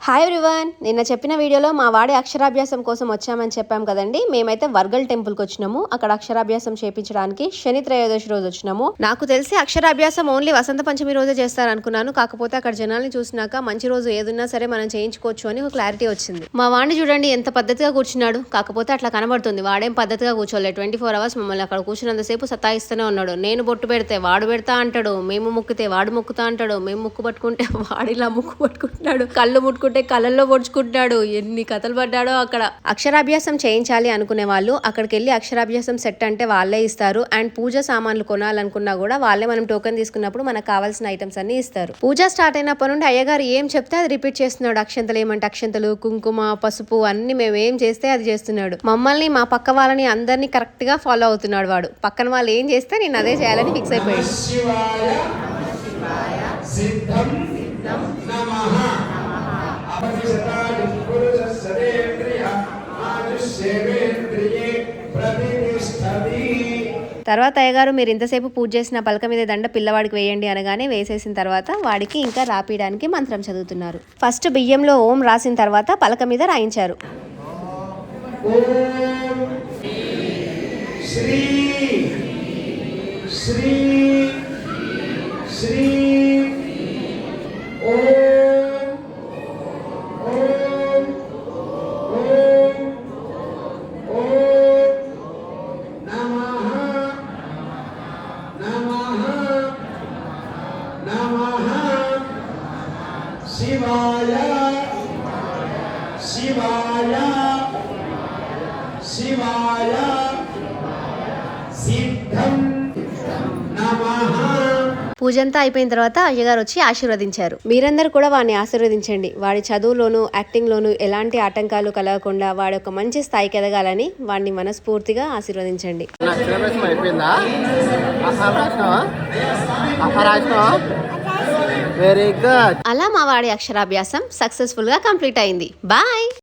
Hi everyone, నిన్న చెప్పిన వీడియోలో మా వాడి అక్షరాభ్యాసం కోసం వచ్చామని చెప్పాం కదండి. మేమైతే వర్గల్ టెంపుల్కి వచ్చినాము. అక్కడ అక్షరాభ్యాసం చేయించడానికి శని త్రయోదశి రోజు వచ్చినాము. నాకు తెలిసి అక్షరాభ్యాసం ఓన్లీ వసంత పంచమి రోజే చేస్తారనుకున్నాను. కాకపోతే అక్కడ జనాల్ని చూసినాక మంచి రోజు ఏదున్నా సరే మనం చేయించుకోవచ్చు అని ఒక క్లారిటీ వచ్చింది. మా వాడిని చూడండి ఎంత పద్ధతిగా కూర్చున్నాడు. కాకపోతే అట్లా కనబడుతుంది, వాడేం పద్ధతిగా కూర్చోలేదు. 24 hours మమ్మల్ని అక్కడ కూర్చున్నంతసేపు సతాయిస్తూనే ఉన్నాడు. నేను బొట్టు పెడితే వాడు పెడతా అంటాడు, మేము మొక్కితే వాడు మొక్కుతా అంటాడు, మేము ముక్కు పట్టుకుంటే వాడిలా ముక్కు పట్టుకుంటున్నాడు, కళ్ళు ముట్టుకుంటే కళ్ళల్లో పొడుచుకుంటున్నాడు. ఎన్ని కథలు పడ్డాడో అక్కడ. అక్షరాభ్యాసం చేయించాలి అనుకునే వాళ్ళు అక్కడికి వెళ్ళి అక్షరాభ్యాసం సెట్ అంటే వాళ్ళే ఇస్తారు. అండ్ పూజ సామాన్లు కొనాలనుకున్నా కూడా వాళ్ళే మనం టోకెన్ తీసుకున్నప్పుడు మనకు కావాల్సిన ఐటమ్స్ అన్ని ఇస్తారు. పూజ స్టార్ట్ అయినప్పటి నుండి అయ్యగారు ఏం చెప్తే అది రిపీట్ చేస్తున్నాడు. అక్షంతలు ఏమంటే అక్షంతలు, కుంకుమ, పసుపు అన్ని మేము ఏం చేస్తే అది చేస్తున్నాడు. మమ్మల్ని, మా పక్క వాళ్ళని అందరినీ కరెక్ట్ గా ఫాలో అవుతున్నాడు వాడు. పక్కన వాళ్ళు ఏం చేస్తే నేను అదే చేయాలని ఫిక్స్ అయిపోయాడు. తర్వాత అయ్యగారు మీరు ఇంతసేపు పూజ చేసిన పలక మీద దండ పిల్లవాడికి వేయండి అనగానే వేసేసిన తర్వాత వాడికి ఇంకా రాపియడానికి మంత్రం చదువుతున్నారు. ఫస్ట్ బియ్యంలో ఓం రాసిన తర్వాత పలక మీద రాయించారు. శివాయ శివాయ శివాయ సిద్ధం నమః. పూజంతా అయిపోయిన తర్వాత అయ్యగారు వచ్చి ఆశీర్వదించారు. మీరందరూ కూడా వాడిని ఆశీర్వదించండి. వాడి చదువులోను, యాక్టింగ్ లోను ఎలాంటి ఆటంకాలు కలగకుండా వాడి ఒక మంచి స్థాయికి ఎదగాలని వాడిని మనస్ఫూర్తిగా ఆశీర్వదించండి. అలా మా వాడి అక్షరాభ్యాసం సక్సెస్ఫుల్ గా కంప్లీట్ అయింది. బాయ్.